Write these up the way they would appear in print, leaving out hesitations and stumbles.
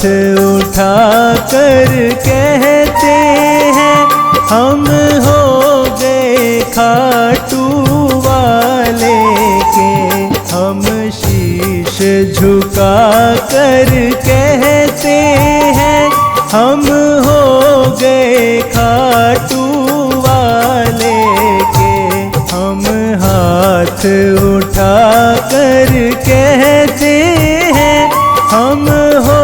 हाथ उठा कर कहते हैं हम हो गए खाटू वाले के। हम शीश झुका कर कहते हैं हम हो गए खाटू वाले के। हम हाथ उठा कर कहते हैं हम हो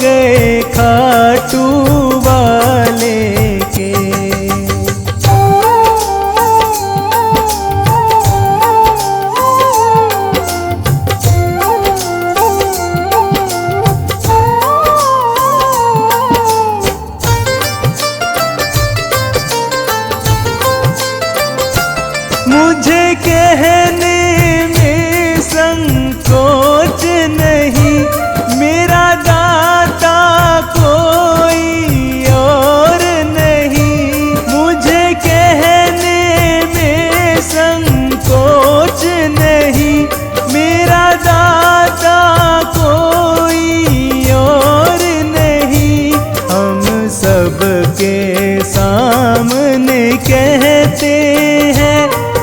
गए खाटू वाले के। मुझे कहने में संकोच नहीं, मेरा दाता कोई और नहीं। मुझे कहने में संकोच नहीं, मेरा दाता कोई और नहीं। हम सबके सामने कहते हैं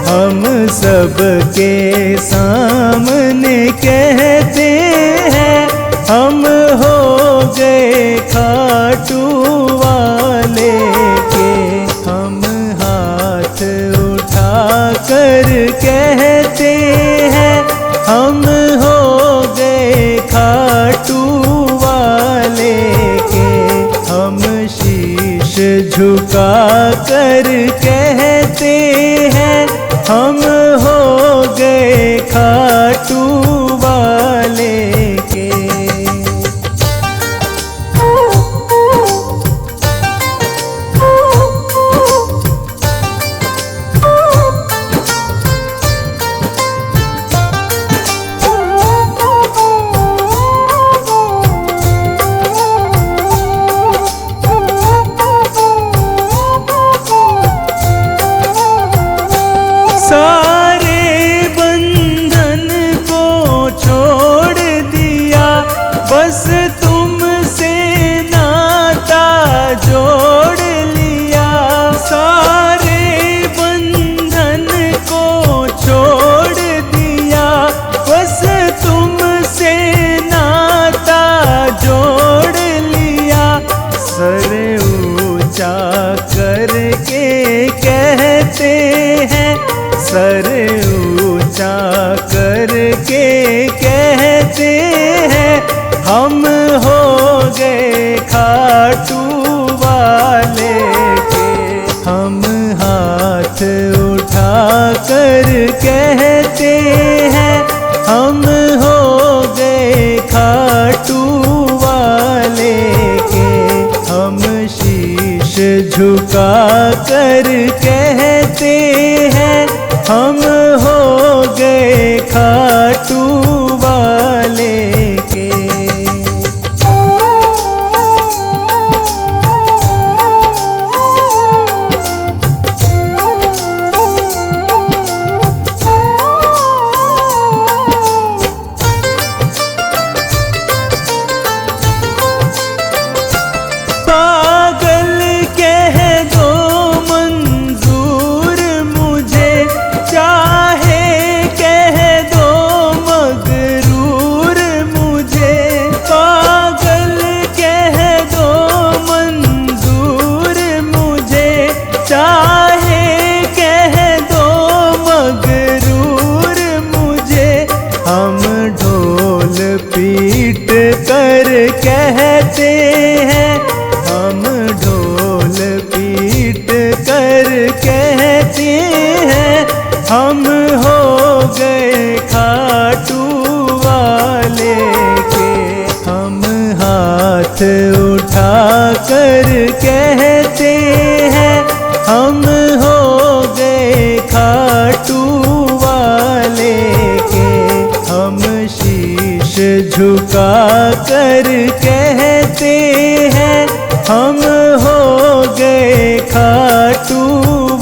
हम सबके सामने कहते हैं हम हो गए खाटू वाले के। हम हाथ उठा कर कहते हैं हम हो गए खाटू वाले के। हम शीश झुका कर कहते हैं हम हो गए खाटू वाले के। सारे बंधन को छोड़ दिया, बस तुमसे नाता जोड़ लिया। सारे बंधन को छोड़ दिया, बस तुमसे नाता जोड़ लिया। सर ऊंचा करके कहते हैं सर ऊंचा करके कहते हैं हम हो गए खाटू वाले के। हम हाथ उठा कर कहते हैं हम हो गए खाटू वाले के। हम शीश झुका कर कहते हैं हम हो गए खाटू वाले के। पागल कह दो मंजूर मुझे, चाहे कह दो मगरूर मुझे। पागल कह दो मंजूर मुझे, चाहे कह दो मगरूर मुझे। हम ढोल पीट कर कहते हैं हम ढोल पीट कर कहते हैं हम हो गए खाटू वाले के। हम हाथ उठा कर कहते हैं हम हो गए खाटू वाले के। हम शीश झुका कर कहते हैं हम हो गए खाटू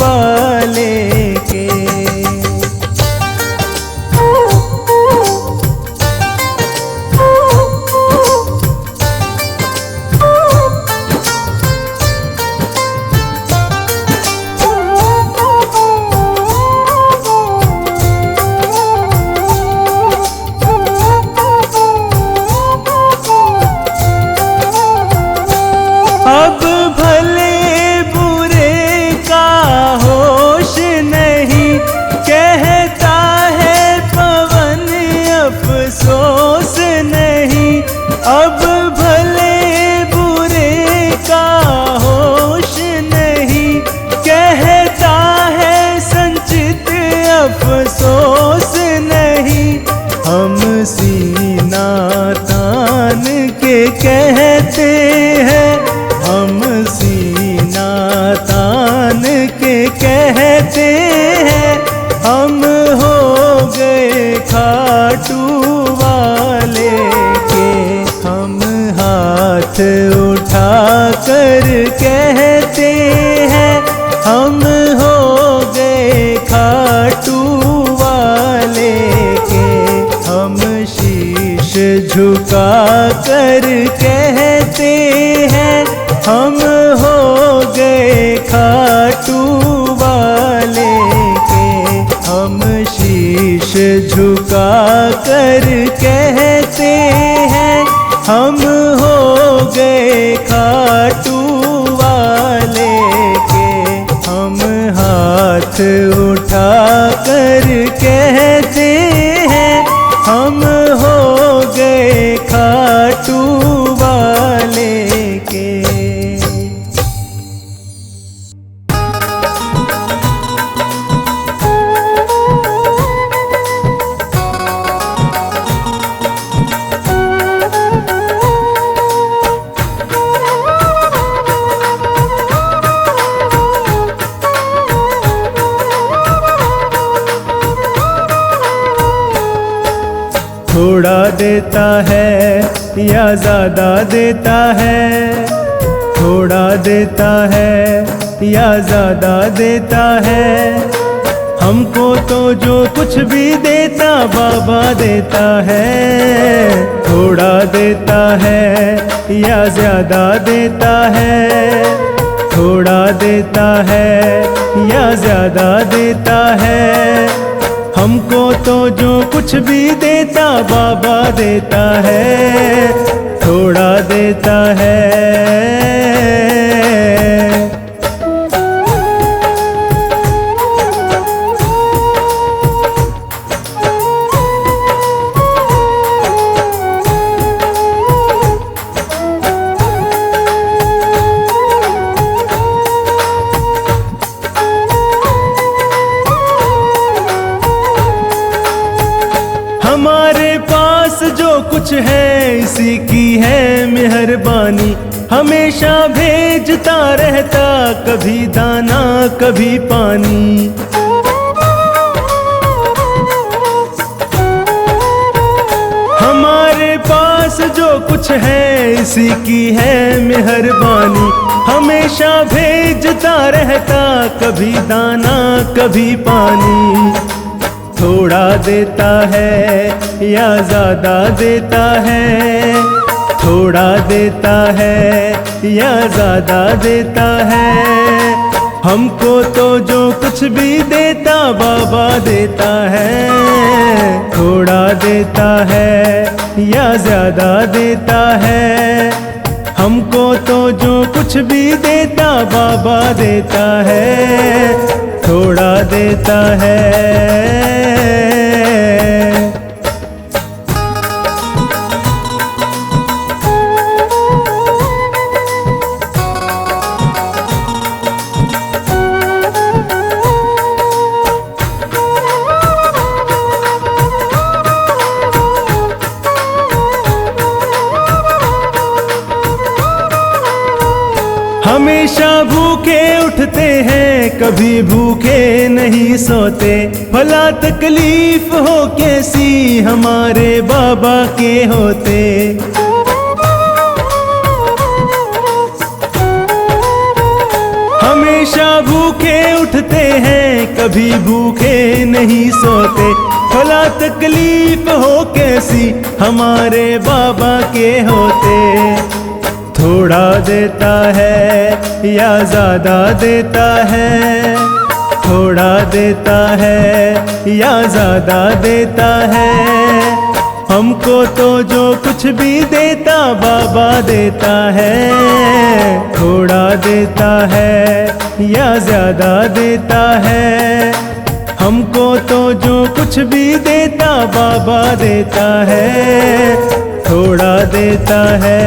वाले के। अफसोस नहीं, हम सीना तान के कहते हैं, हम सीना तान के कहते हैं, हम हो गए खाटू वाले के। हम हाथ उठा कर कहते हैं, हम हो गए खाटू वाले के। हम शीश झुका कर कहते हैं, हम हो गए खाटू वाले के। हम शीश झुका कर कहते हैं, हम हो गए खाटू वाले के। हम हाथ उठा कर कहते हैं, हम हो गए खाटू वाले के। थोड़ा देता है या ज़्यादा देता है, थोड़ा देता है या ज़्यादा देता है। हमको तो जो कुछ भी देता बाबा देता है। थोड़ा देता है या ज़्यादा देता है, थोड़ा देता है या ज़्यादा देता है। हमको तो जो कुछ भी देता बाबा देता है, थोड़ा देता है। हमारे पास जो कुछ है इसी की है मेहरबानी। हमेशा भेजता रहता, कभी दाना कभी पानी। हमारे पास जो कुछ है इसी की है मेहरबानी। हमेशा भेजता रहता, कभी दाना कभी पानी। थोड़ा देता है या ज़्यादा देता है, थोड़ा देता है या ज़्यादा देता है। हमको तो जो कुछ भी देता बाबा देता है। थोड़ा देता है या ज़्यादा देता है। हमको तो जो कुछ भी देता बाबा देता है। थोड़ा देता है। हमेशा भूखे उठते हैं, कभी भूखे नहीं सोते। भला तकलीफ हो कैसी हमारे बाबा के होते। हमेशा भूखे उठते हैं, कभी भूखे नहीं सोते। भला तकलीफ हो कैसी हमारे बाबा के होते। थोड़ा देता है या ज़्यादा देता है, थोड़ा देता है या ज़्यादा देता है। हमको तो जो कुछ भी देता बाबा देता है। थोड़ा देता है या ज़्यादा देता है। हमको तो जो कुछ भी देता बाबा देता है। थोड़ा देता है।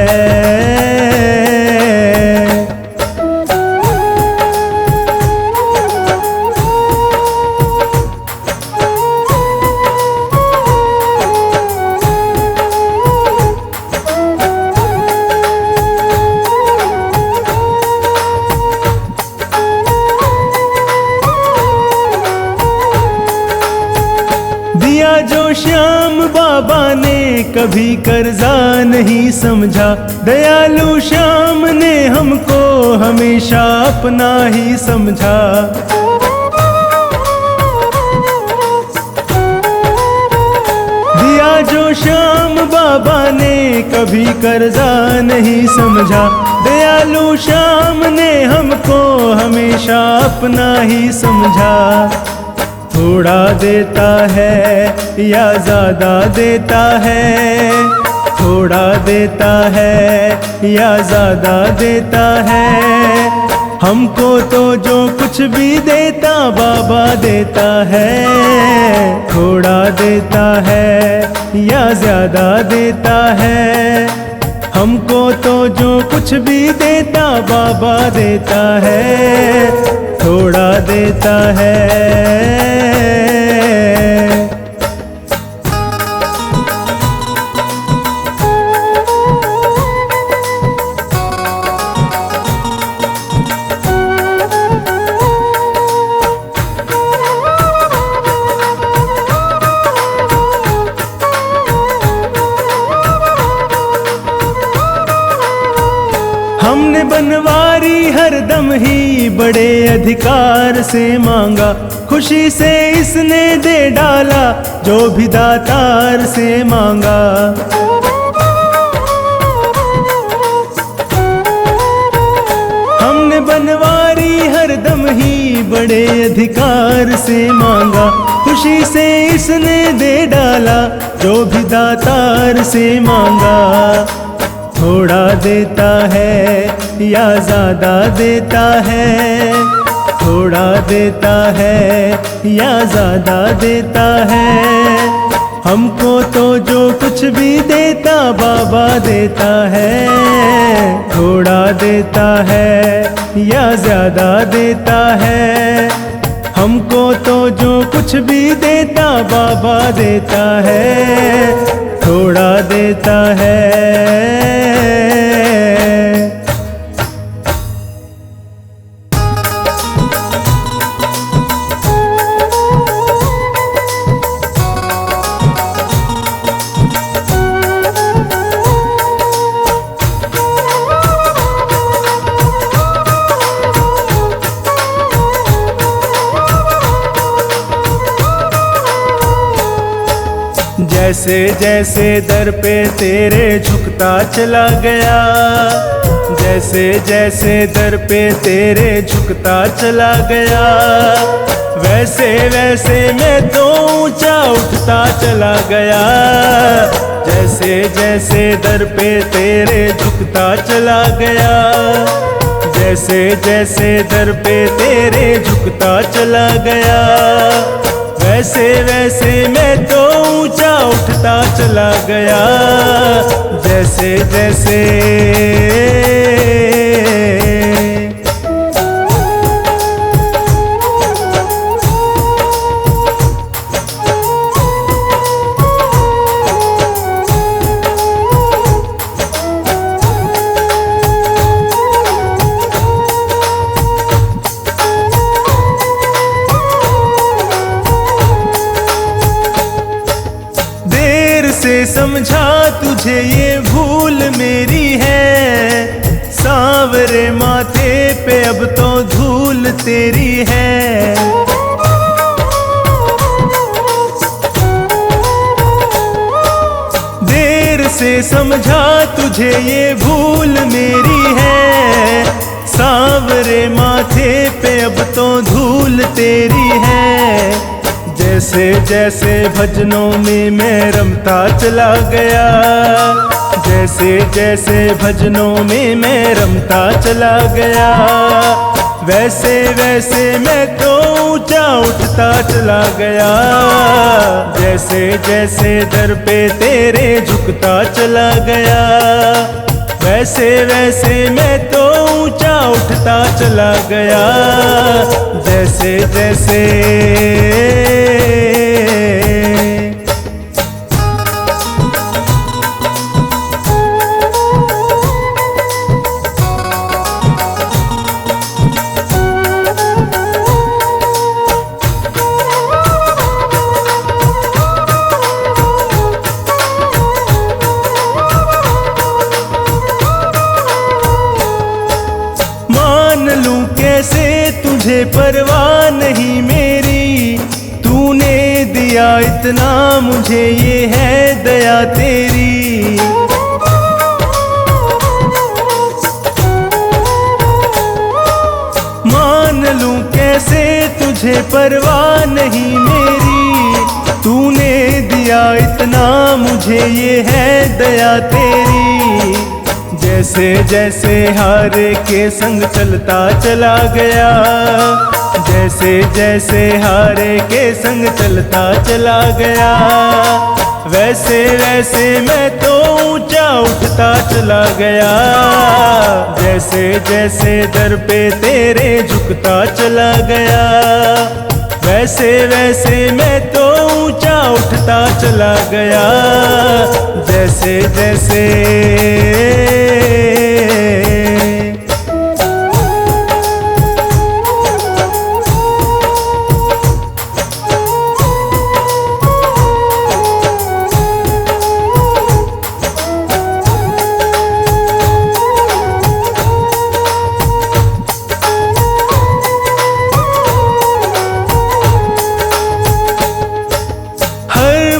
श्याम बाबा ने कभी कर्जा नहीं समझा, दयालु श्याम ने हमको हमेशा अपना ही समझा। दिया जो श्याम बाबा ने कभी कर्जा नहीं समझा, दयालु श्याम ने हमको हमेशा अपना ही समझा। थोड़ा देता है या ज्यादा देता है, थोड़ा देता है या ज्यादा देता है, हमको तो जो कुछ भी देता बाबा देता है। थोड़ा देता है या ज्यादा देता है, हमको तो जो कुछ भी देता बाबा देता है। थोड़ा देता है। हमने बनवारी हरदम ही बड़े अधिकार से मांगा, खुशी से इसने दे डाला जो भी दातार से मांगा। हमने बनवारी हरदम ही बड़े अधिकार से मांगा, खुशी से इसने दे डाला जो भी दातार से मांगा। थोड़ा देता है या ज्यादा देता है, थोड़ा देता है या ज्यादा देता है, हमको तो जो कुछ भी देता बाबा देता है। थोड़ा देता है या ज्यादा देता है, हमको तो जो कुछ भी देता बाबा देता है। थोड़ा देता है। जैसे जैसे दर पे तेरे झुकता चला गया, जैसे जैसे दर पे तेरे झुकता चला गया, वैसे वैसे मैं तो ऊंचा उठता चला गया। जैसे जैसे दर पे तेरे झुकता चला गया, जैसे जैसे दर पे तेरे झुकता चला गया, वैसे वैसे मैं तो ऊंचा उठता चला गया। जैसे जैसे से समझा तुझे ये भूल मेरी है, सांवरे माथे पे अब तो धूल तेरी है। देर से समझा तुझे ये भूल मेरी है, सांवरे माथे पे अब तो धूल तेरी है। जैसे जैसे भजनों में मैं रमता चला गया, जैसे जैसे भजनों में मैं रमता चला गया, वैसे वैसे मैं तो ऊंचा उठता चला गया। जैसे जैसे दर पे तेरे झुकता चला गया, वैसे वैसे मैं तो ऊंचा उठता चला गया। जैसे जैसे परवाह नहीं मेरी, तूने दिया इतना मुझे, ये है दया तेरी। मान लूं कैसे तुझे, परवाह नहीं मेरी, तूने दिया इतना मुझे, ये है दया तेरी। जैसे जैसे हारे के संग चलता चला गया, जैसे जैसे हारे के संग चलता चला गया, वैसे वैसे मैं तो ऊंचा उठता चला गया। जैसे जैसे दर पे तेरे झुकता चला गया, वैसे वैसे मैं तो ऊंचा उठता चला गया। जैसे जैसे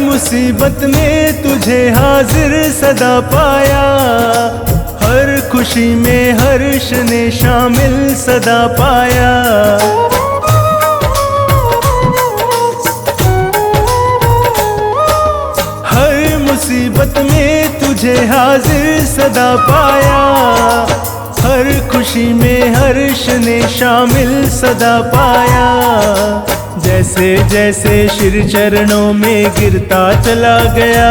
मुसीबत में तुझे हाजिर सदा पाया, हर खुशी में हर्ष ने शामिल सदा पाया। हर मुसीबत में तुझे हाजिर सदा पाया, हर खुशी में हर्ष ने शामिल सदा पाया। जैसे जैसे श्री चरणों में गिरता चला गया,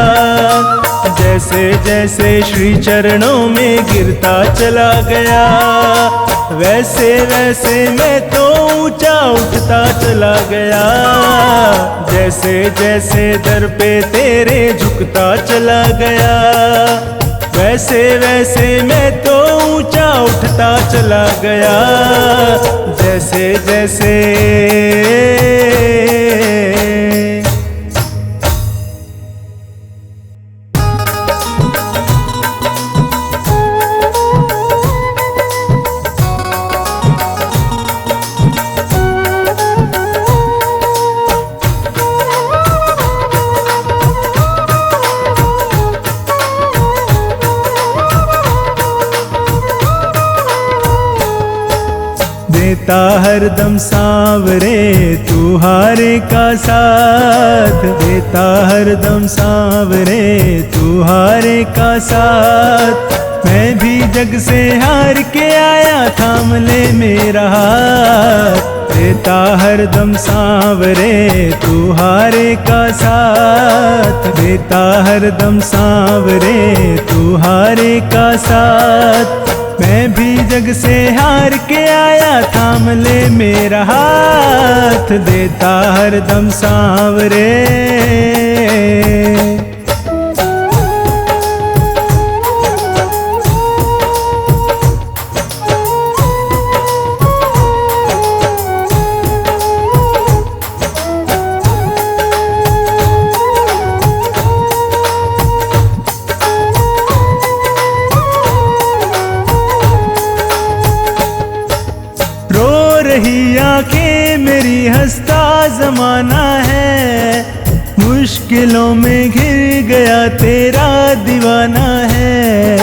जैसे जैसे श्री चरणों में गिरता चला गया, वैसे वैसे मैं तो ऊंचा उठता चला गया। जैसे जैसे दर पे तेरे झुकता चला गया, वैसे वैसे मैं तो ऊंचा उठता चला गया। जैसे जैसे देता हरदम सांवरे तू हारे का साथ, देता हरदम सांवरे तू हारे का साथ। मैं भी जग से हार के आया, थाम ले मेरा हाथ। देता हरदम सांवरे तू हारे का साथ, देता हरदम सांवरे तू हारे का साथ। मैं भी जग से हार के आया, थाम ले मेरा हाथ। देता हरदम सांवरे रही आंखें मेरी, हंसता जमाना है। मुश्किलों में घिर गया तेरा दीवाना है।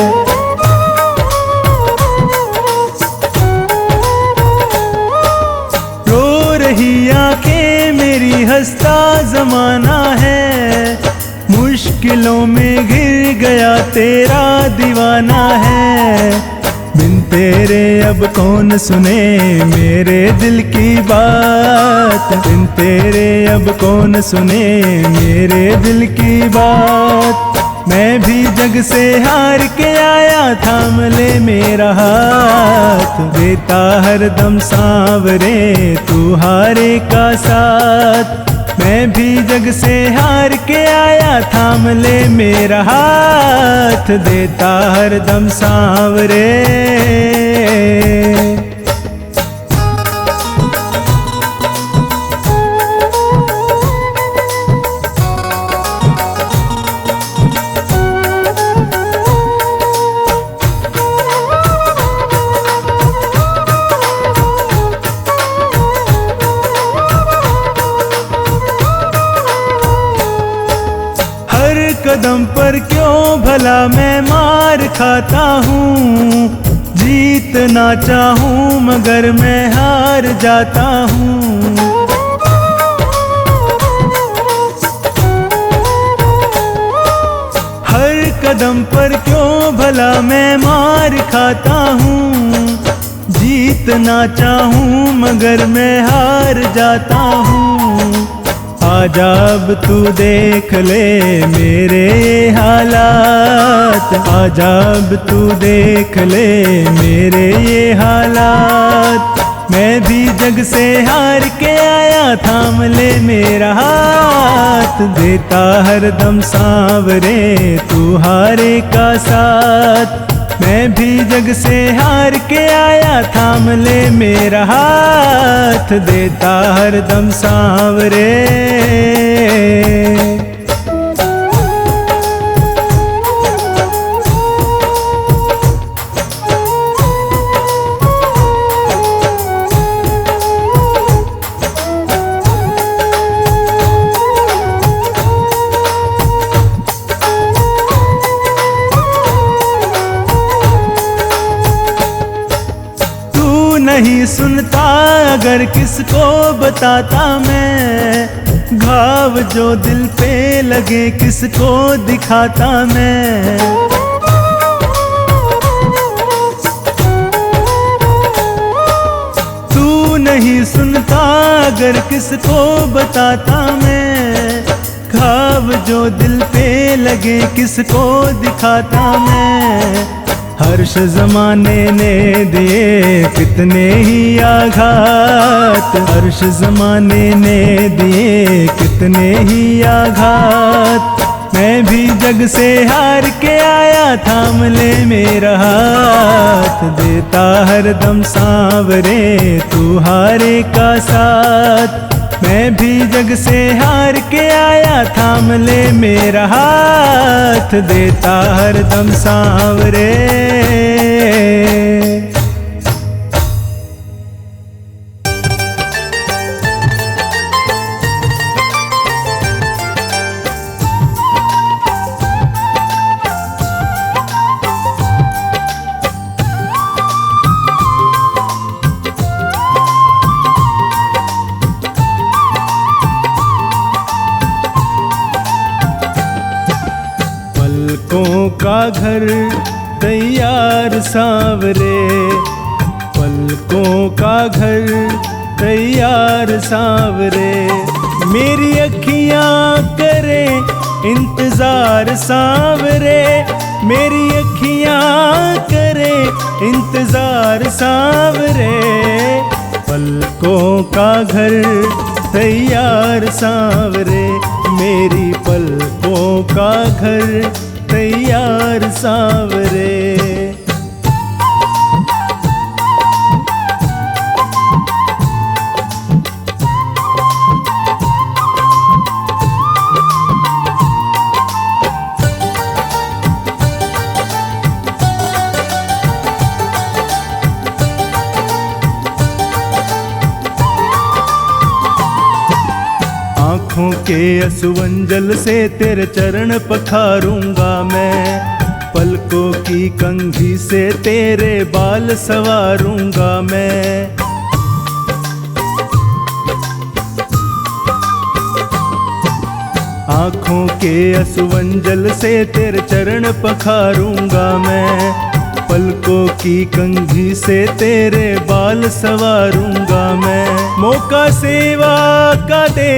रो रही आंखें मेरी, हंसता जमाना है। मुश्किलों में घिर गया तेरा दीवाना है। बिन तेरे अब कौन सुने मेरे दिल की बात, बिन तेरे अब कौन सुने मेरे दिल की बात। मैं भी जग से हार के आया, थाम ले मेरा हाथ। देता हरदम सांवरे तू हारे का साथ। मैं भी जग से हार के आया, थाम ले मेरा हाथ। देता हरदम सांवरे कदम पर क्यों भला मैं मार खाता हूँ, जीतना चाहूँ मगर मैं हार जाता हूँ। हर कदम पर क्यों भला मैं मार खाता हूँ, जीतना चाहूँ मगर मैं हार जाता हूँ। आजा अब तू देख ले मेरे ये हालात, आजा अब तू देख ले मेरे ये हालात। मैं भी जग से हार के आया, थाम ले मेरा हाथ, देता हरदम सांवरे तू हारे का साथ। मैं भी जग से हार के आया, थाम ले मेरा हाथ, देता हरदम सांवरे। नहीं सुनता अगर किसको बताता मैं, घाव जो दिल पे लगे किसको दिखाता मैं। तू नहीं सुनता अगर किसको बताता मैं, घाव जो दिल पे लगे किसको दिखाता मैं। हर्ष ज़माने ने दिए कितने ही आघात, हर्ष ज़माने ने दिए कितने ही आघात। मैं भी जग से हार के आया, थाम ले मेरा हाथ, देता हरदम सांवरे तू हारे का साथ। मैं भी जग से हार के आया, थाम ले मेरा हाथ, देता हरदम सांवरे। पलकों का घर तैयार सांवरे, पलकों का घर तैयार सांवरे। मेरी अखियाँ करे इंतजार सांवरे, मेरी अखियाँ करे इंतजार सांवरे। पलकों का घर तैयार सांवरे, मेरी पलकों का घर तैयार सांवरे। आँखों के असुवंजल से तेरे चरण पखारूंगा मैं, पलकों की कंघी से तेरे बाल संवारूंगा मैं। आँखों के असुवंजल से तेरे चरण पखारूंगा मैं, पलकों की कंघी से तेरे बाल संवारूंगा मैं। मौका सेवा का दे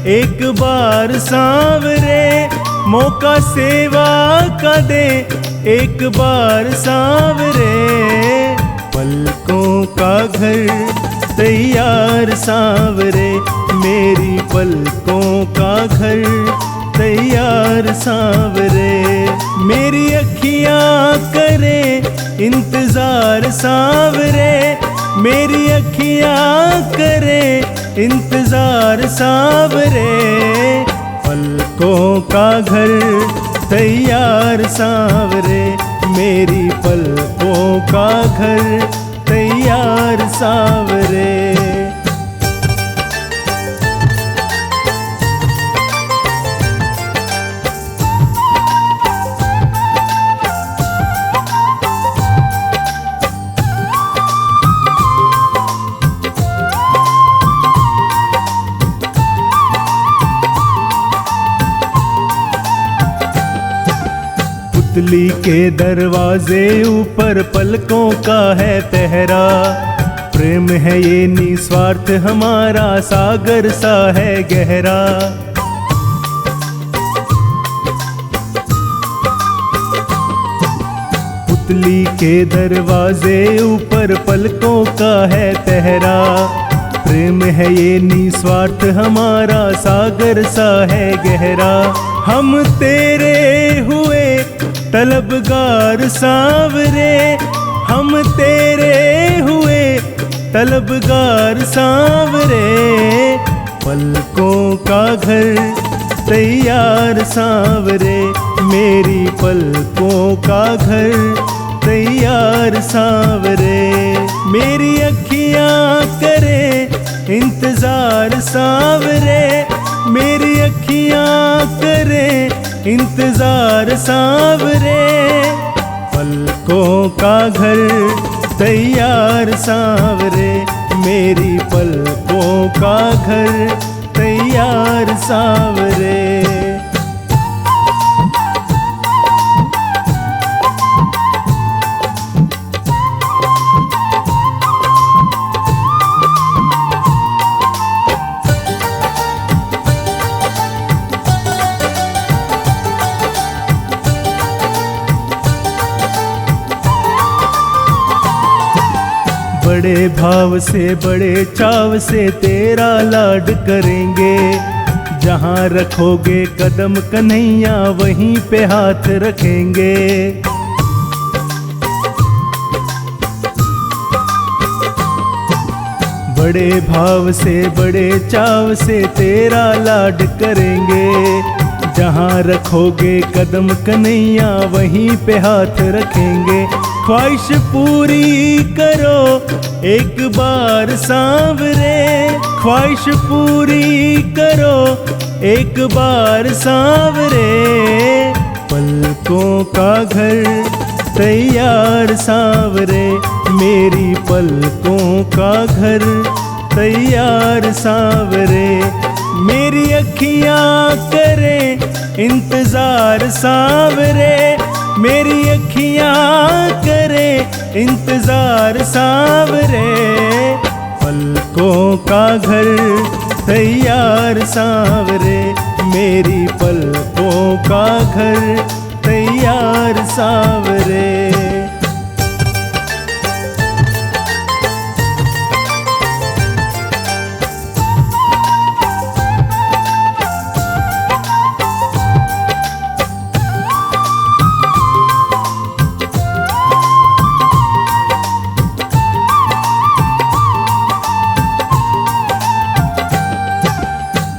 एक बार सांवरे, मौका सेवा का दे एक बार सांवरे। पलकों का घर तैयार सांवरे, मेरी पलकों का घर तैयार सांवरे। मेरी अखियाँ करे इंतजार सांवरे, मेरी अखियाँ करे इंतजार सांवरे। पलकों का घर तैयार सांवरे, मेरी पलकों का घर तैयार सांवरे। पुतली के दरवाजे ऊपर पलकों का है पहरा, प्रेम है ये निस्वार्थ हमारा, सागर सा है गहरा। पुतली के दरवाजे ऊपर पलकों का है पहरा, प्रेम है ये निस्वार्थ हमारा, सागर सा है गहरा। हम तेरे हुए तलबगार सांवरे, हम तेरे हुए तलबगार सांवरे, पलकों का घर तैयार सांवरे, मेरी पलकों का घर तैयार सांवरे। मेरी अखियां करे इंतजार सांवरे, मेरी अखियां करे इंतजार सांवरे, पलकों का घर तैयार सांवरे, मेरी पलकों का घर तैयार सांवरे। बड़े भाव से बड़े चाव से तेरा लाड करेंगे, जहाँ रखोगे कदम कन्हैया वहीं पे हाथ रखेंगे। बड़े भाव से बड़े चाव से तेरा लाड करेंगे, जहाँ रखोगे कदम कन्हैया वहीं पे हाथ रखेंगे। ख्वाहिश पूरी करो एक बार सांवरे, ख्वाहिश पूरी करो एक बार सांवरे, पलकों का घर तैयार सांवरे, मेरी पलकों का घर तैयार सांवरे। मेरी अखियां करे इंतजार सांवरे, मेरी अखियां करे इंतजार सांवरे, पलकों का घर तैयार सांवरे, मेरी पलकों का घर तैयार सांवरे।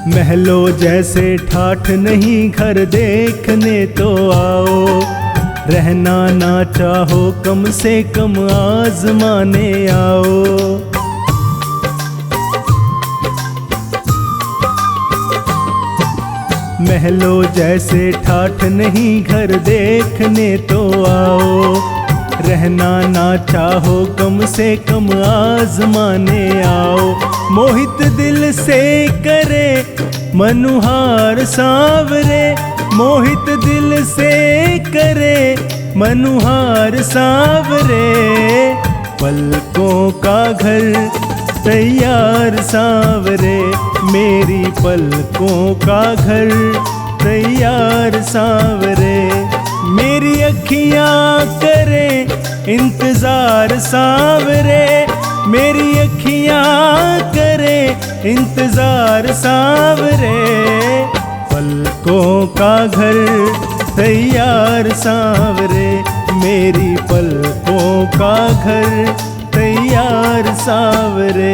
महलों जैसे ठाठ नहीं घर देखने तो आओ, रहना ना चाहो कम से कम आजमाने आओ। महलों जैसे ठाठ नहीं घर देखने तो आओ, रहना ना चाहो कम से कम आजमाने आओ। मोहित दिल से करे मनुहार सांवरे, मोहित दिल से करे मनुहार सांवरे, पलकों का घर तैयार सांवरे, मेरी पलकों का घर तैयार सांवरे। मेरी अखियां करे इंतजार सांवरे, मेरी अखियां करे इंतजार सांवरे, पलकों का घर तैयार सांवरे, मेरी पलकों का घर तैयार सांवरे।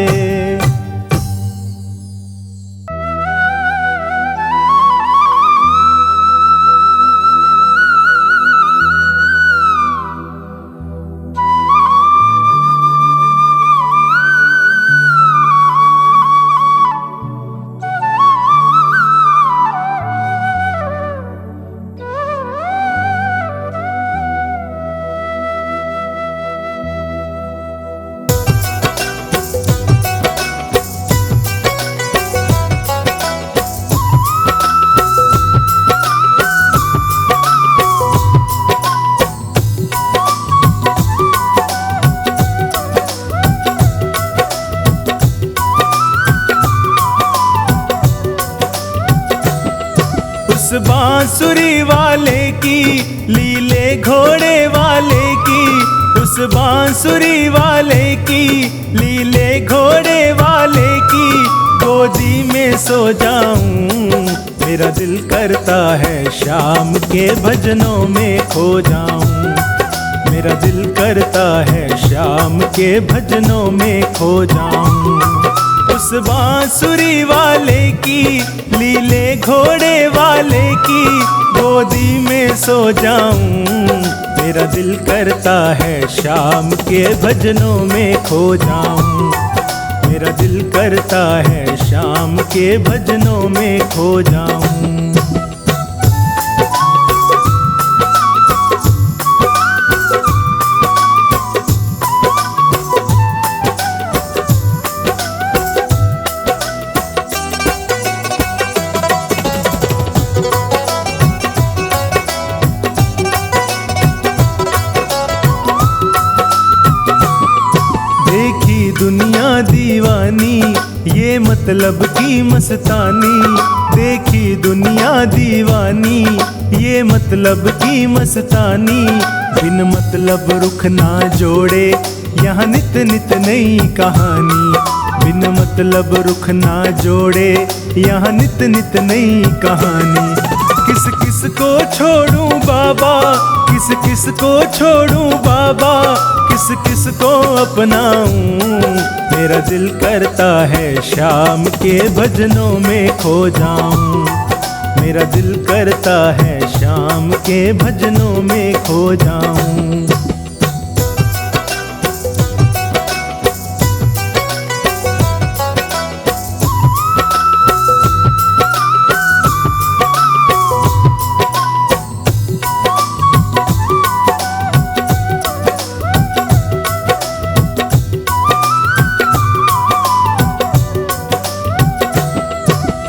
उस बांसुरी वाले की, लीले घोड़े वाले की, उस बांसुरी वाले की, लीले घोड़े वाले की गोदी में सो जाऊं। मेरा दिल करता है शाम के भजनों में खो जाऊं। मेरा दिल करता है शाम के भजनों में खो जाऊं। उस बांसुरी वाले की, लीले घोड़े वाले की गोदी में सो जाऊं। मेरा दिल करता है शाम के भजनों में खो जाऊं। मेरा दिल करता है शाम के भजनों में खो जाऊं। देखी दुनिया दीवानी, ये मतलब की मस्तानी। देखी दुनिया दीवानी, ये मतलब की मस्तानी। बिन मतलब रुख ना जोड़े, यहाँ नित नित नई कहानी। बिन मतलब रुख ना जोड़े, यहाँ नित नित नई कहानी। किस किस को छोड़ूं बाबा, किस किस को छोड़ूं बाबा, किस किस को अपनाऊं। मेरा दिल करता है शाम के भजनों में खो जाऊं। मेरा दिल करता है शाम के भजनों में खो जाऊं।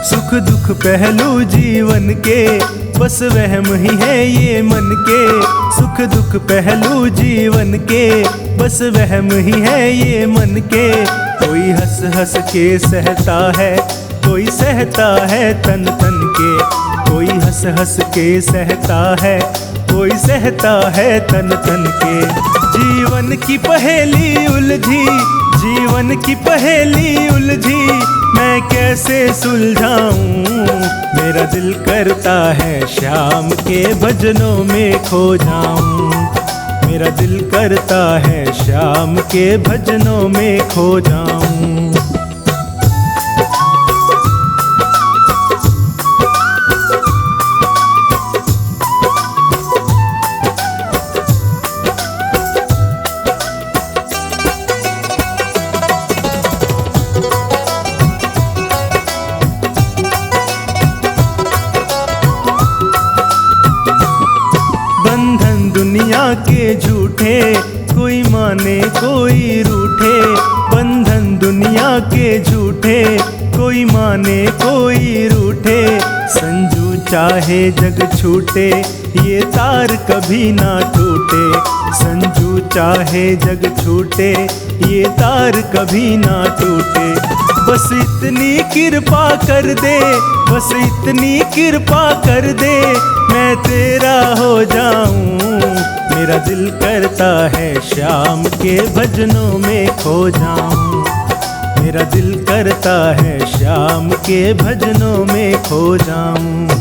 सुख दुख पहलू जीवन के, बस वहम ही है ये मन के। सुख दुख पहलू जीवन के, बस वहम ही है ये मन के। कोई हंस हंस के सहता है, कोई सहता है तन तन के। कोई हंस हंस के सहता है, कोई सहता है तन तन के। जीवन की पहेली उलझी, जीवन की पहेली उलझी, मैं कैसे सुलझाऊं। मेरा दिल करता है शाम के भजनों में खो जाऊं। मेरा दिल करता है शाम के भजनों में खो जाऊं। दुनिया के झूठे, कोई माने कोई रूठे। बंधन दुनिया के झूठे, कोई माने कोई रूठे। संजू चाहे जग छूटे, ये तार कभी ना टूटे। संजू चाहे जग छूटे, ये तार कभी ना टूटे। बस इतनी कृपा कर दे, बस इतनी कृपा कर दे, मैं तेरा हो जाऊं। मेरा दिल करता है शाम के भजनों में खो जाऊं। मेरा दिल करता है शाम के भजनों में खो जाऊं।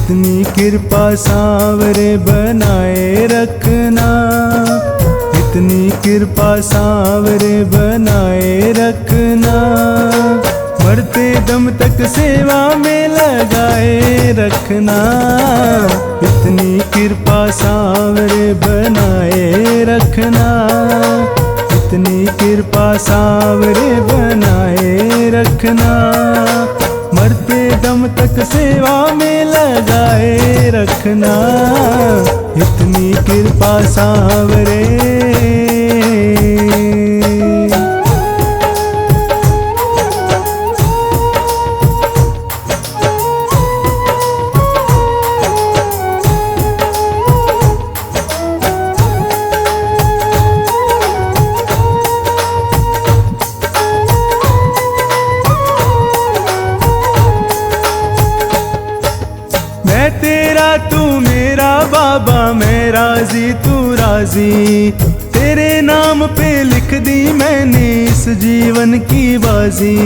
इतनी कृपा सांवरे बनाए रखना, इतनी कृपा सांवरे बनाए रखना। मरते दम तक सेवा में लगाए रखना। इतनी कृपा सांवरे बनाए रखना। इतनी कृपा सांवरे बनाए रखना। मरते दम तक सेवा में लगाए रखना। इतनी कृपा सांवरे। मैं राजी तू राजी, तेरे नाम पे लिख दी मैंने इस जीवन की बाजी।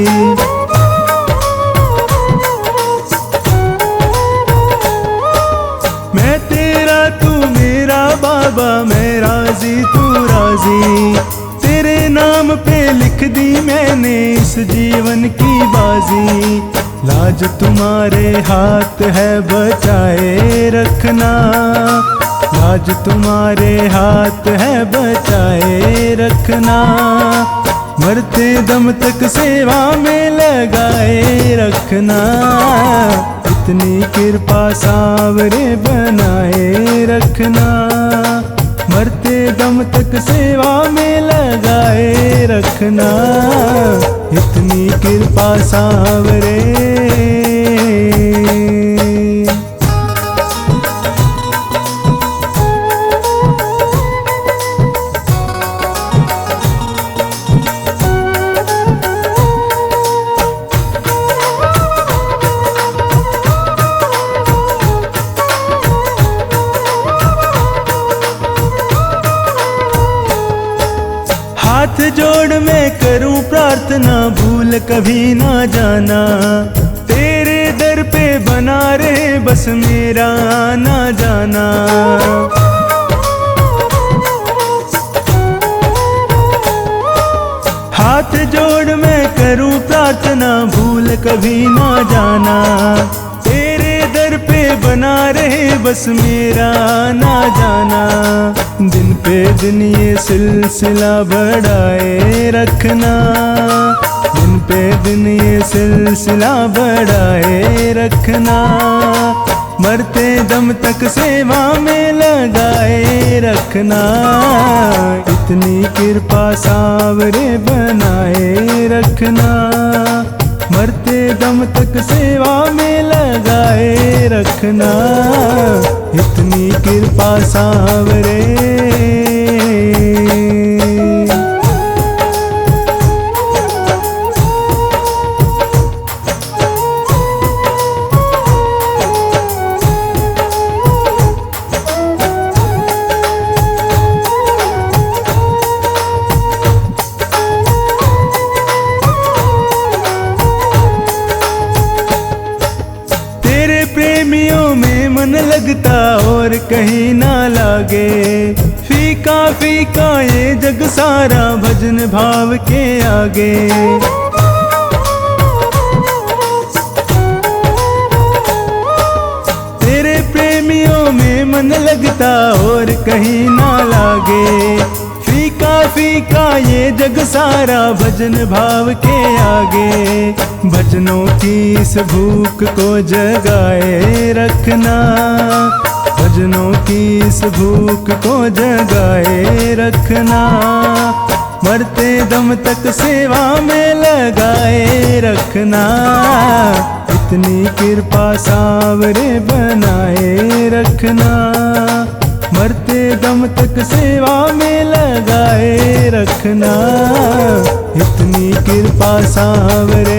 मैं तेरा तू मेरा बाबा, मैं राजी तू राजी, तेरे नाम पे लिख दी मैंने इस जीवन की बाजी। लाज तुम्हारे हाथ है बचाए रखना, लाज तुम्हारे हाथ है बचाए रखना, मरते दम तक सेवा में लगाए रखना। इतनी कृपा सांवरे बनाए रखना, मरते दम तक सेवा में लगाए रखना। इतनी कृपा सांवरे। हाथ जोड़ मैं करूं प्रार्थना, भूल कभी ना जाना, तेरे दर पे बना रहे बस मेरा आना जाना। हाथ जोड़ मैं करूं प्रार्थना, भूल कभी ना जाना, तेरे दर पे बना रहे बस मेरा आना जाना। दिन पे दिन ये सिलसिला बढ़ाए रखना, दिन पे दिन ये सिलसिला बढ़ाए रखना, मरते दम तक सेवा में लगाए रखना। इतनी कृपा सांवरे बनाए रखना, मरते दम तक सेवा में लगाए रखना। इतनी कृपा सांवरे। प्रेमियों में मन लगता और कहीं ना लागे, फीका फीका ये जग सारा भजन भाव के आगे। तेरे प्रेमियों में मन लगता और कहीं ना लागे, फीका फीका ये जग सारा भजन भाव के आगे। भजनों की इस भूख को जगाए रखना, भजनों की इस भूख को जगाए रखना, मरते दम तक सेवा में लगाए रखना। इतनी कृपा सांवरे बनाए रखना, मरते दम तक सेवा में लगाए रखना। इतनी कृपा सांवरे।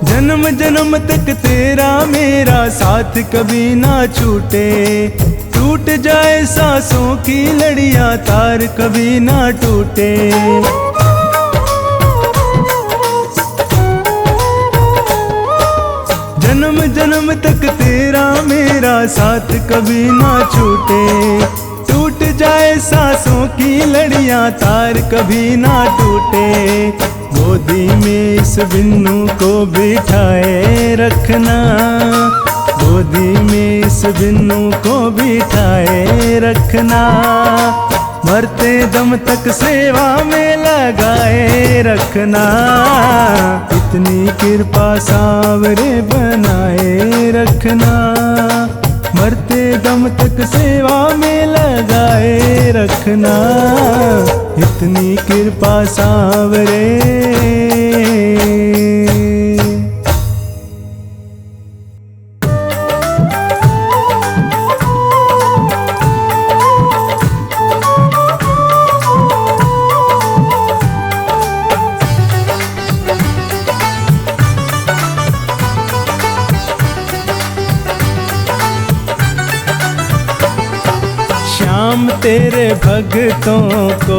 जन्म जन्म तक तेरा मेरा साथ कभी ना छूटे, टूट जाए सांसों की लड़ियां तार कभी ना टूटे। जन्म जन्म तक तेरा मेरा साथ कभी ना छूटे, टूट जाए सांसों की लड़ियां तार कभी ना टूटे। गोदी में इस बिन्नू को बिठाए रखना, गोदी में इस बिन्नू को बिठाए रखना, मरते दम तक सेवा में लगाए रखना। इतनी कृपा सांवरे बनाए रखना, मरते दम तक सेवा में लगाए रखना, इतनी कृपा सांवरे। श्याम तेरे भक्तों को,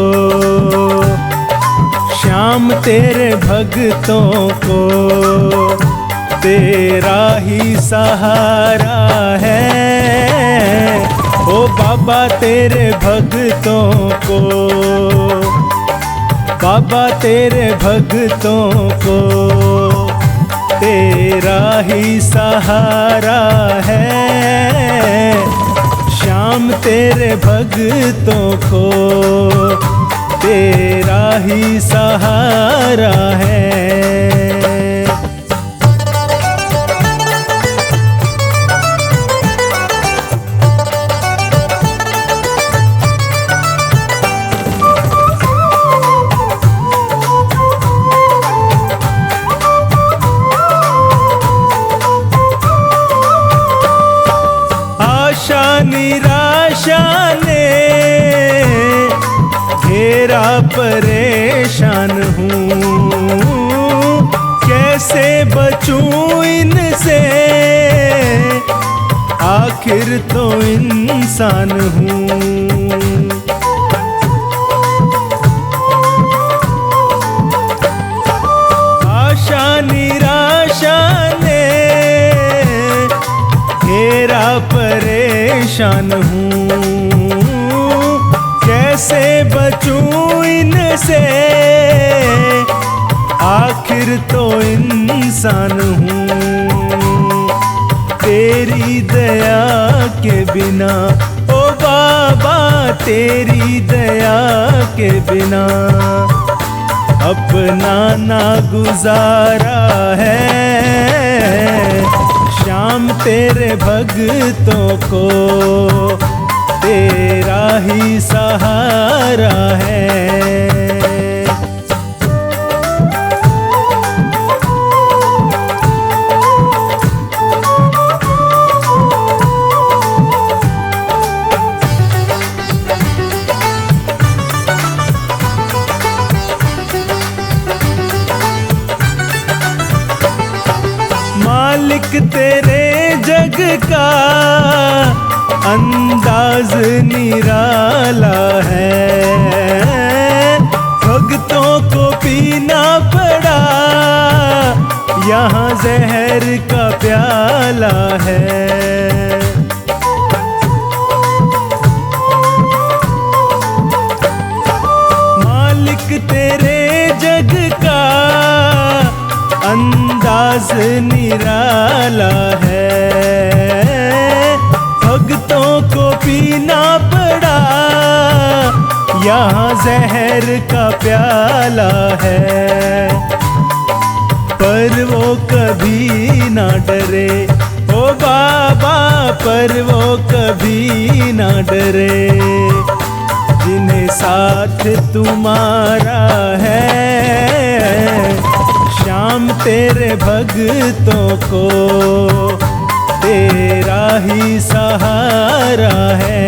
श्याम तेरे भक्तों को तेरा ही सहारा है। ओ बाबा तेरे भक्तों को, बाबा तेरे भक्तों को तेरा ही सहारा है। श्याम तेरे भक्तों को तेरा ही सहारा है। आशा निराशा ने घेरा, परेशान हूँ कैसे बचूं इनसे, आखिर तो इंसान हूँ। आशा निराशा ने घेरा, परेशान हूँ कैसे बचूं इनसे, आखिर तो इंसान हूँ। तेरी दया के बिना ओ बाबा, तेरी दया के बिना अपना ना गुजारा है। श्याम तेरे भक्तों को तेरा ही सहारा है। मालिक तेरे जग का अंदाज निराला है, भक्तों को पीना पड़ा यहाँ जहर का प्याला है। मालिक तेरे जग का अंदाज निराला है, भक्तों को पीना पड़ा यहाँ जहर का प्याला है। पर वो कभी ना डरे ओ बाबा, पर वो कभी ना डरे, जिन्हें साथ तुम्हारा है। श्याम तेरे भक्तों को तेरा ही सहारा है।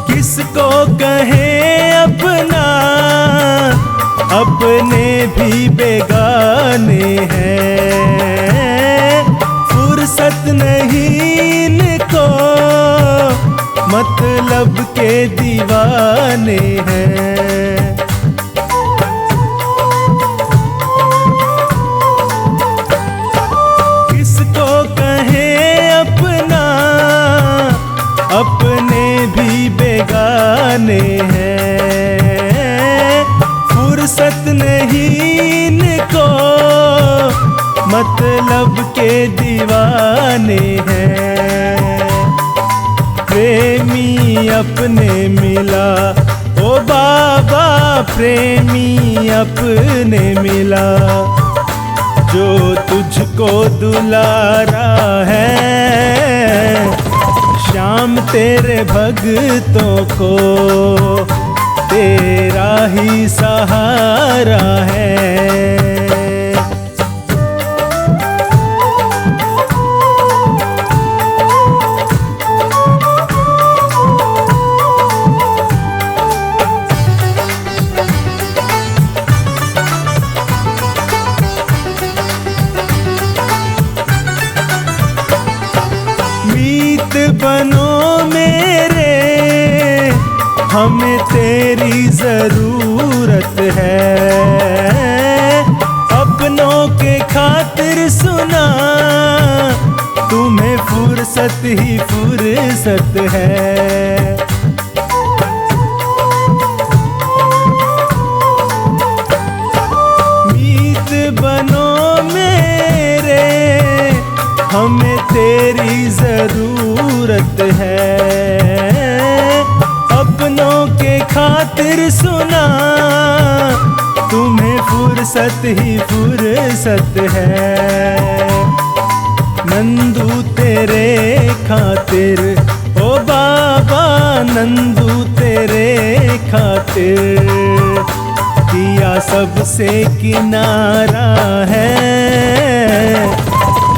किसको कहें अपना, अपने भी बेगाने हैं। फुर्सत नहीं इनको, मतलब के दीवाने हैं। किसको कहें अपना, अपने भी बेगाने हैं। फुर्सत नहीं इनको, मतलब के दीवाने हैं। प्रेमी अपने मिला, ओ बाबा प्रेमी अपने मिला, जो तुझको दुलारा है। श्याम तेरे भक्तों को तेरा ही सहारा है। मीत बनो मेरे, हमें तेरी जरूरत है। अपनों के खातिर सुना, तुम्हें फुर्सत ही फुर्सत है। मीत बनो मेरे, हमें तेरी जरूरत है। अपनों के खातिर सुना, तुम्हें फुर्सत ही फुर्सत है। नंदू तेरे खातिर, ओ बाबा नंदू तेरे खातिर, किया सबसे किनारा है।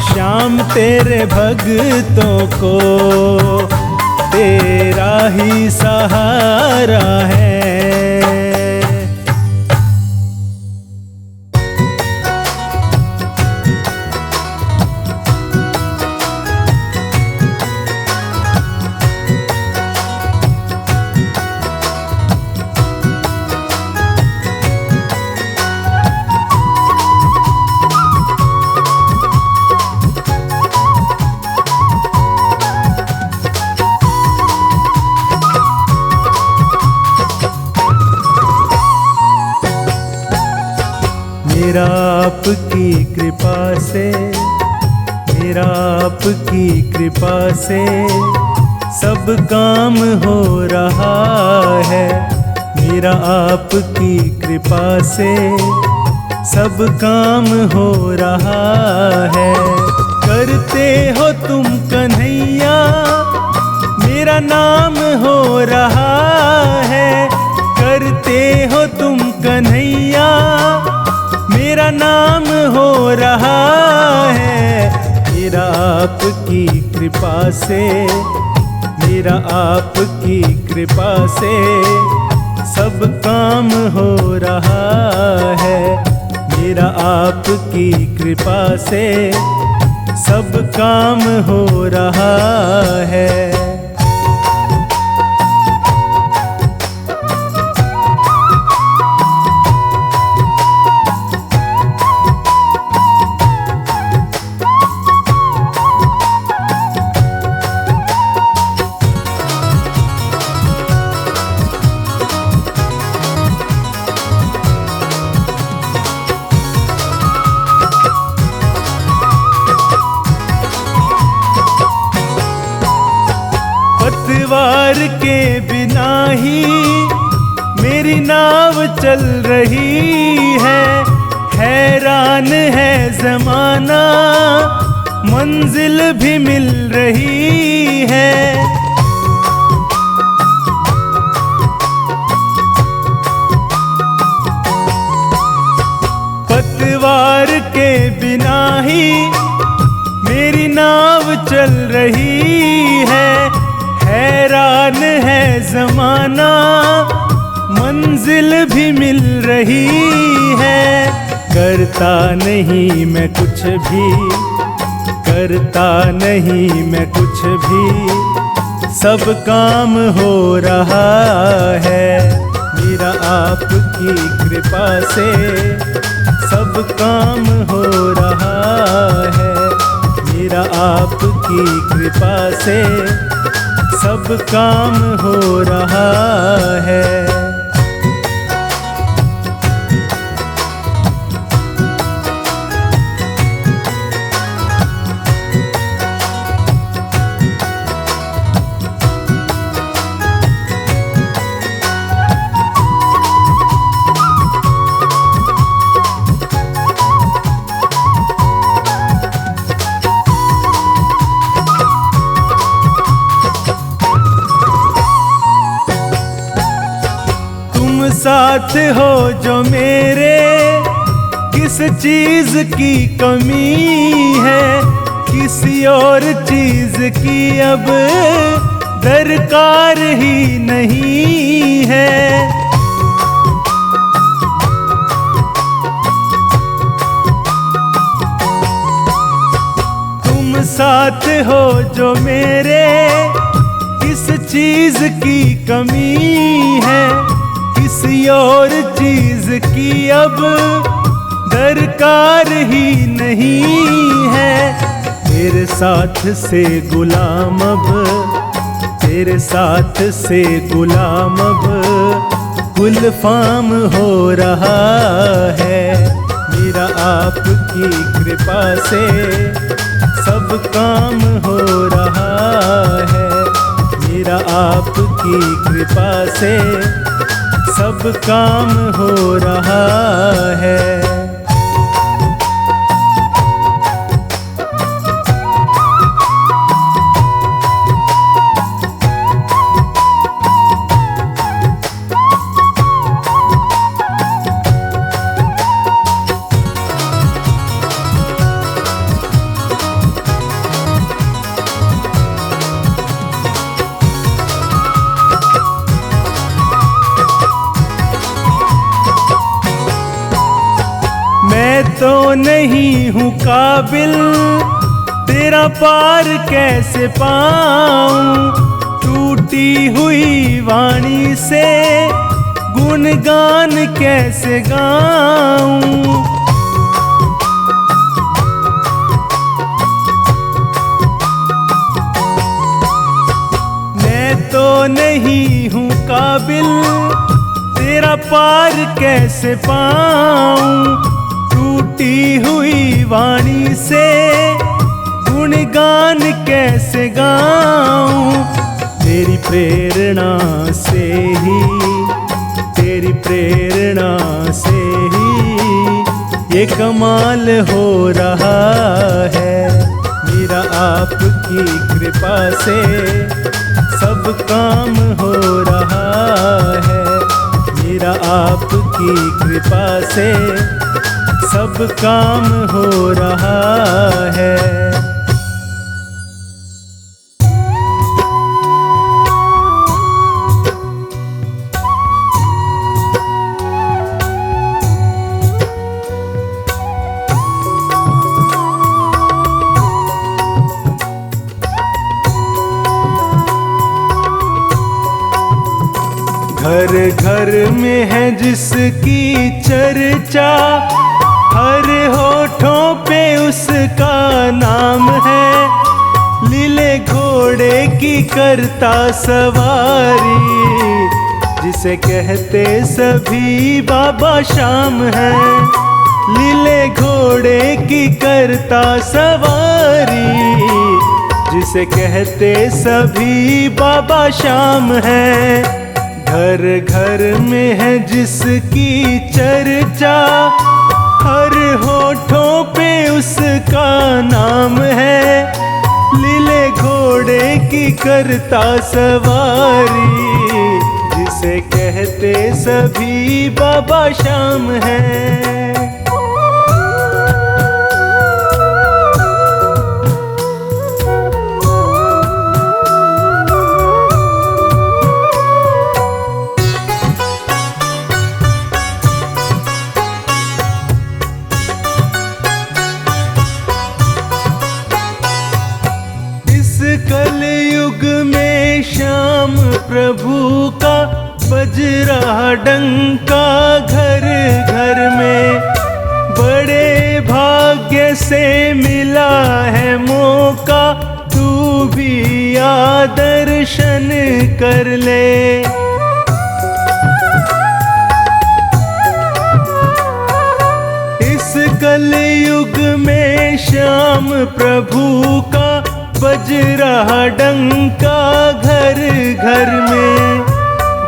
श्याम तेरे भक्तों को तेरा ही सहारा है। मेरा आपकी कृपा से, मेरा आपकी कृपा से सब काम हो रहा है। मेरा आपकी कृपा से सब काम हो रहा है। करते हो तुम कन्हैया, मेरा नाम हो रहा है। करते हो तुम कन्हैया, मेरा नाम हो रहा है। मेरा आपकी कृपा से, मेरा आपकी कृपा से सब काम हो रहा है। मेरा आपकी कृपा से सब काम हो रहा है। पतवार के बिना ही मेरी नाव चल रही है। हैरान है ज़माना, मंजिल भी मिल रही है। पतवार के बिना ही मेरी नाव चल रही है। हैरान है ज़माना, मंजिल भी मिल रही है। करता नहीं मैं कुछ भी, करता नहीं मैं कुछ भी, सब काम हो रहा है। मेरा आपकी कृपा से सब काम हो रहा है। मेरा आपकी कृपा से सब काम हो रहा है। साथ हो जो मेरे, किस चीज की कमी है, किसी और चीज की अब दरकार ही नहीं है। तुम साथ हो जो मेरे, किस चीज की कमी है, किसी और चीज की अब दरकार ही नहीं है। तेरे साथ से गुलाम अब, तेरे साथ से गुलाम अब गुलफाम हो रहा है। मेरा आपकी कृपा से सब काम हो रहा है। मेरा आपकी कृपा से सब काम हो रहा है। मैं तो नहीं हूँ काबिल, तेरा पार कैसे पाऊं। टूटी हुई वाणी से गुणगान कैसे गाऊं। मैं तो नहीं हूँ काबिल, तेरा पार कैसे पाऊं। टूटी हुई वाणी से गुणगान कैसे गाऊं। तेरी प्रेरणा से ही, तेरी प्रेरणा से ही ये कमाल हो रहा है। मेरा आपकी कृपा से सब काम हो रहा है। मेरा आपकी कृपा से सब काम हो रहा है। घर घर में है जिसकी चर्चा, हर होठों पे उसका नाम है। लीले घोड़े की करता सवारी, जिसे कहते सभी बाबा शाम है। लीले घोड़े की करता सवारी, जिसे कहते सभी बाबा शाम है। घर घर में है जिसकी चर्चा, हर होठों पे उसका नाम है। लीले घोड़े की करता सवारी, जिसे कहते सभी बाबा शाम है। कलयुग में श्याम प्रभु का बज रहा डंका घर घर में। बड़े भाग्य से मिला है मौका, तू भी आ दर्शन कर ले। इस कलयुग में श्याम प्रभु का बज रहा डंका घर घर में।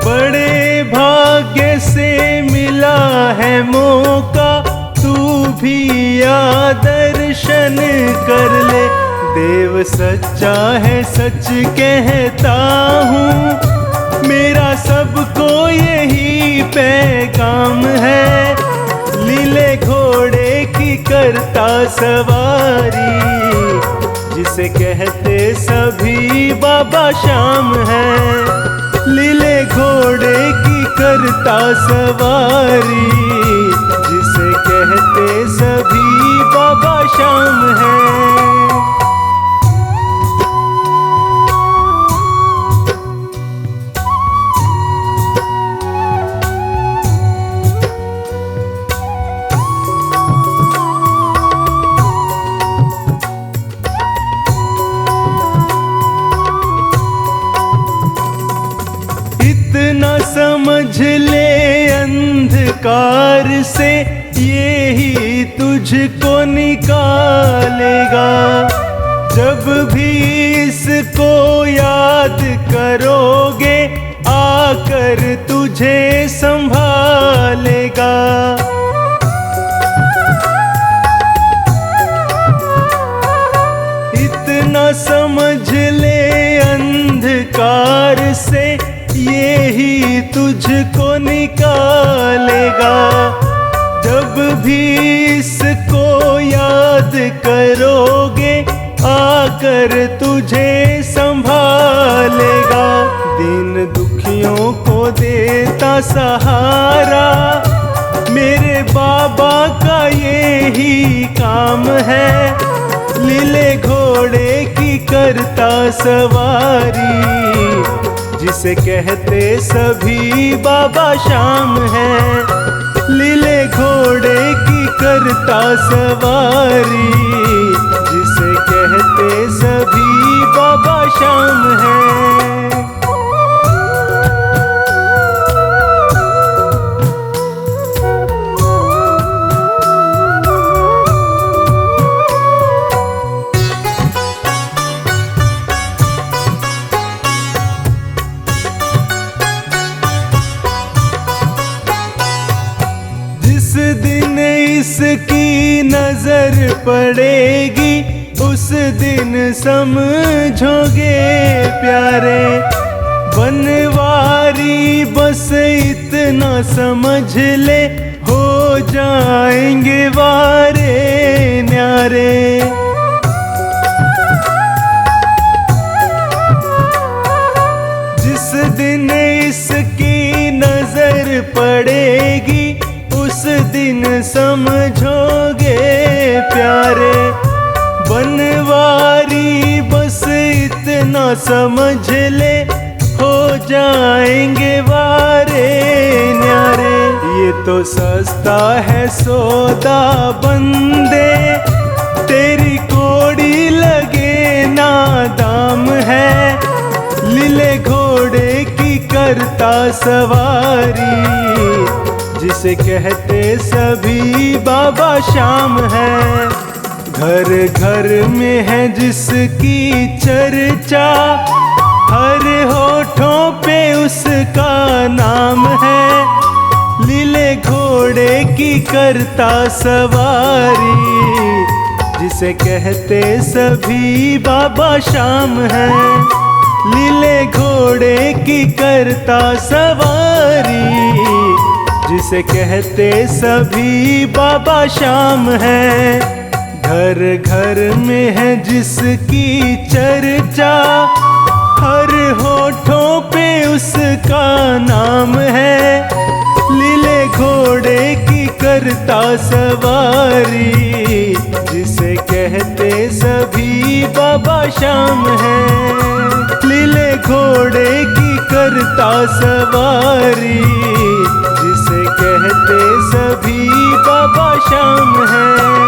बड़े भाग्य से मिला है मौका, तू भी आ दर्शन कर ले। देव सच्चा है सच कहता हूँ, मेरा सबको यही पैगाम करता सवारी, जिसे कहते सभी बाबा श्याम है। लीले घोड़े की करता सवारी, जिसे कहते सभी बाबा श्याम है। इतना समझ ले अंधकार से, ये ही तुझको निकालेगा। जब भी इसको याद करोगे, आकर तुझे संभालेगा। इतना समझ ले अंधकार से, ये ही तुझको निकालेगा। जब भी इसको याद करोगे, आकर तुझे संभालेगा। दीन दुखियों को देता सहारा, मेरे बाबा का ये ही काम है। लीले घोड़े की करता सवारी, जिसे कहते सभी बाबा श्याम है। लीले घोड़े की करता सवारी, जिसे कहते सभी बाबा श्याम है। जिस दिन इसकी नजर पड़ेगी, उस दिन समझोगे प्यारे। बनवारी बस इतना समझ ले, हो जाएंगे वारे न्यारे। जिस दिन इसकी नजर पड़ेगी, उस दिन समझोगे प्यारे। बनवारी बस इतना समझ ले, हो जाएंगे वारे न्यारे। ये तो सस्ता है सौदा बंदे, तेरी कोड़ी लगे ना दाम है। लीले घोड़े की करता सवारी, जिसे कहते सभी बाबा श्याम है। घर घर में है जिसकी चर्चा, हर होठों पे उसका नाम है। लीले घोड़े की करता सवारी, जिसे कहते सभी बाबा श्याम है। लीले घोड़े की करता सवारी, जिसे कहते सभी बाबा श्याम है। घर घर में है जिसकी चर्चा, हर होठों पे उसका नाम है। लीले घोड़े की करता सवारी, जिसे कहते सभी बाबा श्याम है। लीले घोड़े की करता सवारी, जिसे कहते सभी बाबा श्याम है।